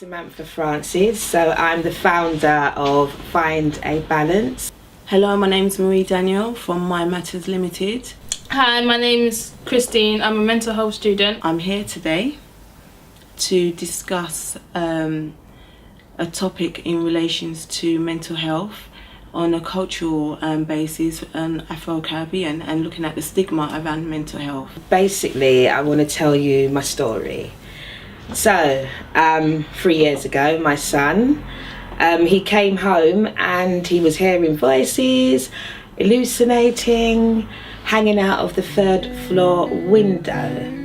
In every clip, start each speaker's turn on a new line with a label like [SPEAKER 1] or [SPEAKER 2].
[SPEAKER 1] Samantha Francis, so I'm the founder of Find a Balance.
[SPEAKER 2] Hello, my name's Marie Daniel from My Matters Limited.
[SPEAKER 3] Hi, my name is Christine. I'm a mental health student.
[SPEAKER 2] I'm here today to discuss a topic in relations to mental health on a cultural basis in Afro-Caribbean and looking at the stigma around mental health.
[SPEAKER 1] Basically, I want to tell you my story. So, 3 years ago, my son, he came home and he was hearing voices, hallucinating, hanging out of the third floor window.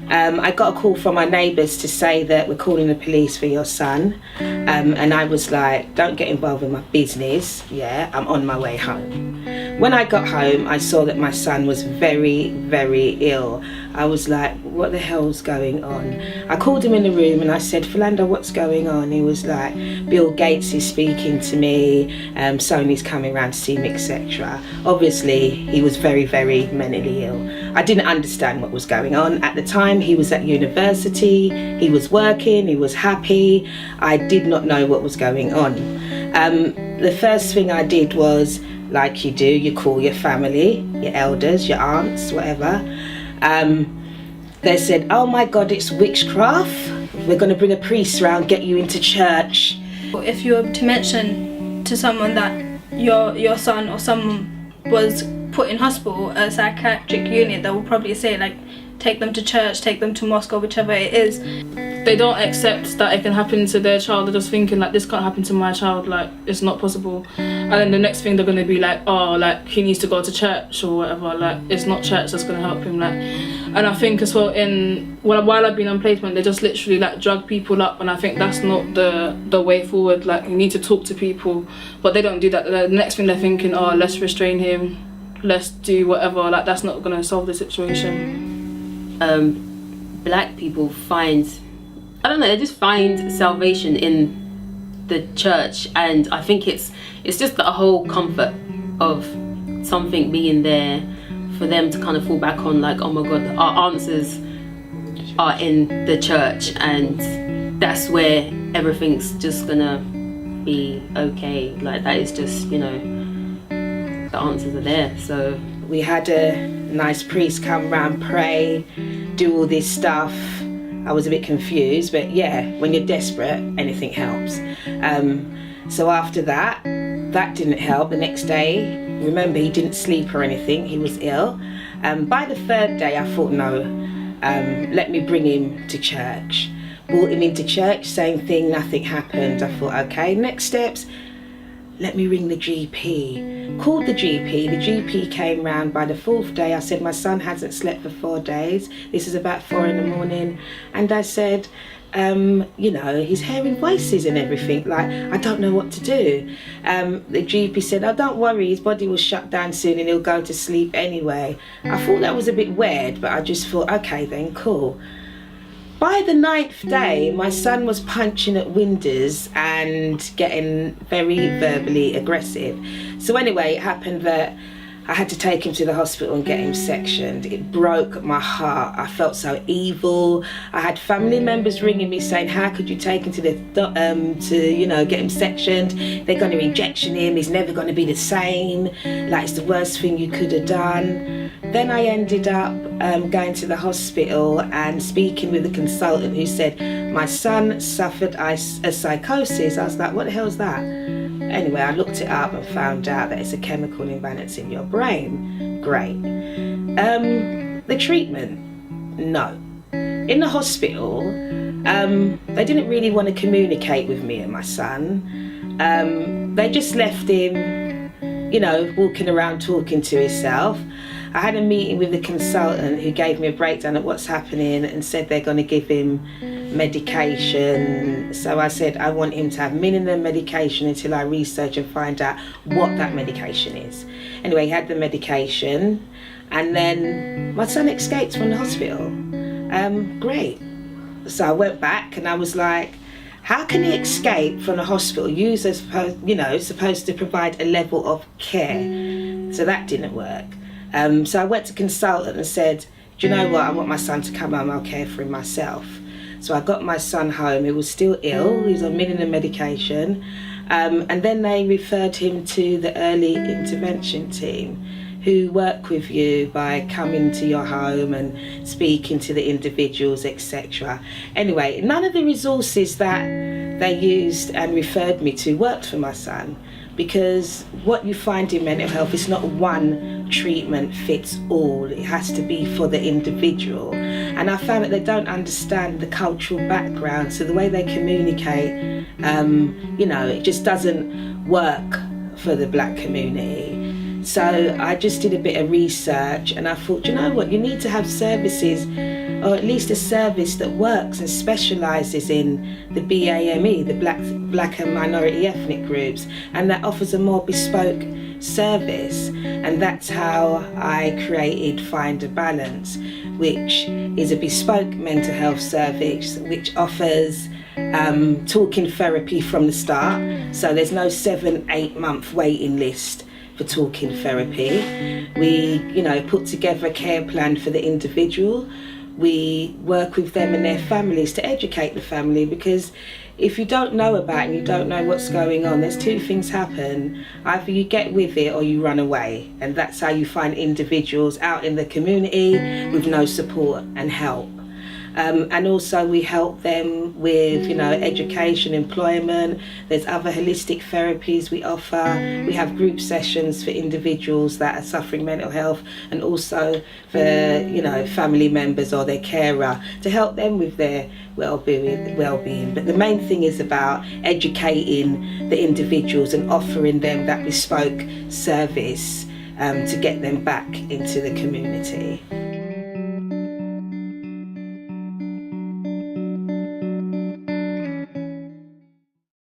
[SPEAKER 1] I got a call from my neighbours to say that we're calling the police for your son, and I was like, don't get involved in my business, yeah, I'm on my way home. When I got home, I saw that my son was very, very ill. I was like, what the hell's going on? I called him in the room and I said, Philando, what's going on? He was like, Bill Gates is speaking to me, Sony's coming around to see me, etc. Obviously, he was very, very mentally ill. I didn't understand what was going on. At the time, he was at university, he was working, he was happy. I did not know what was going on. The first thing I did was, like you do, you call your family, your elders, your aunts, whatever. They said, oh my God, it's witchcraft. We're going to bring a priest around, get you into church.
[SPEAKER 3] If you were to mention to someone that your son or someone was put in hospital, a psychiatric unit, they will probably say, like, take them to church, take them to mosque, or whichever it is. They don't accept that it can happen to their child. They're just thinking, like, this can't happen to my child, like, it's not possible. And then the next thing they're going to be like, oh, like, he needs to go to church or whatever, like, it's not church that's going to help him, like. And I think as well, while I've been on placement, they just literally, like, drug people up, and I think that's not the way forward. Like, you need to talk to people, but they don't do that. The next thing they're thinking, oh, let's restrain him, let's do whatever, like, that's not going to solve the situation.
[SPEAKER 4] Black people find, I don't know, they just find salvation in the church, and I think it's just the whole comfort of something being there for them to kind of fall back on, like, oh my God, our answers are in the church, and that's where everything's just gonna be okay. Like, that is just, you know, the answers are there. So
[SPEAKER 1] we had a nice priest come round, pray, do all this stuff. I was a bit confused, but yeah, when you're desperate, anything helps. So after that didn't help. The next day, remember, he didn't sleep or anything, he was ill. By the third day, I thought, no, let me bring him to church. Brought him into church, same thing, nothing happened. I thought, okay, next steps, let me ring the GP. Called the GP came round. By the fourth day, I said, my son hasn't slept for 4 days. This is about 4 in the morning. And I said, you know, he's hearing voices and everything, like, I don't know what to do. The GP said, oh, don't worry, his body will shut down soon and he'll go to sleep anyway. I thought that was a bit weird, but I just thought, okay then, cool. By the 9th day, my son was punching at windows and getting very verbally aggressive. So anyway, it happened that I had to take him to the hospital and get him sectioned. It broke my heart. I felt so evil. I had family members ringing me saying, how could you take him to get him sectioned? They're going to injection him. He's never going to be the same. Like, it's the worst thing you could have done. Then I ended up going to the hospital and speaking with a consultant who said, my son suffered a psychosis. I was like, what the hell is that? Anyway, I looked it up and found out that it's a chemical imbalance in your brain. Great. The treatment? No. In the hospital, they didn't really want to communicate with me and my son. They just left him, you know, walking around talking to himself. I had a meeting with the consultant who gave me a breakdown of what's happening and said they're going to give him medication. So I said I want him to have minimum medication until I research and find out what that medication is. Anyway, he had the medication, and then my son escaped from the hospital. Great. So I went back and I was like, how can he escape from the hospital? You're supposed to provide a level of care. So that didn't work. So I went to consultant and said, do you know what? I want my son to come home, I'll care for him myself. So I got my son home. He was still ill. He was on minimum medication. And then they referred him to the early intervention team, who work with you by coming to your home and speaking to the individuals, etc. Anyway, none of the resources that they used and referred me to worked for my son, because what you find in mental health is not one treatment fits all. It has to be for the individual. And I found that they don't understand the cultural background, so the way they communicate, it just doesn't work for the black community. So I just did a bit of research, and I thought, you know what, you need to have services, or at least a service that works and specialises in the BAME, the black and minority ethnic groups, and that offers a more bespoke service. And that's how I created Find a Balance, which is a bespoke mental health service which offers talking therapy from the start. So there's no 7-8 month waiting list for talking therapy. We, put together a care plan for the individual. We work with them and their families to educate the family, because if you don't know about it and you don't know what's going on, there's two things happen. Either you get with it or you run away. And that's how you find individuals out in the community with no support and help. And also we help them with, education, employment. There's other holistic therapies we offer. We have group sessions for individuals that are suffering mental health, and also for, family members or their carer, to help them with their well-being. But the main thing is about educating the individuals and offering them that bespoke service to get them back into the community.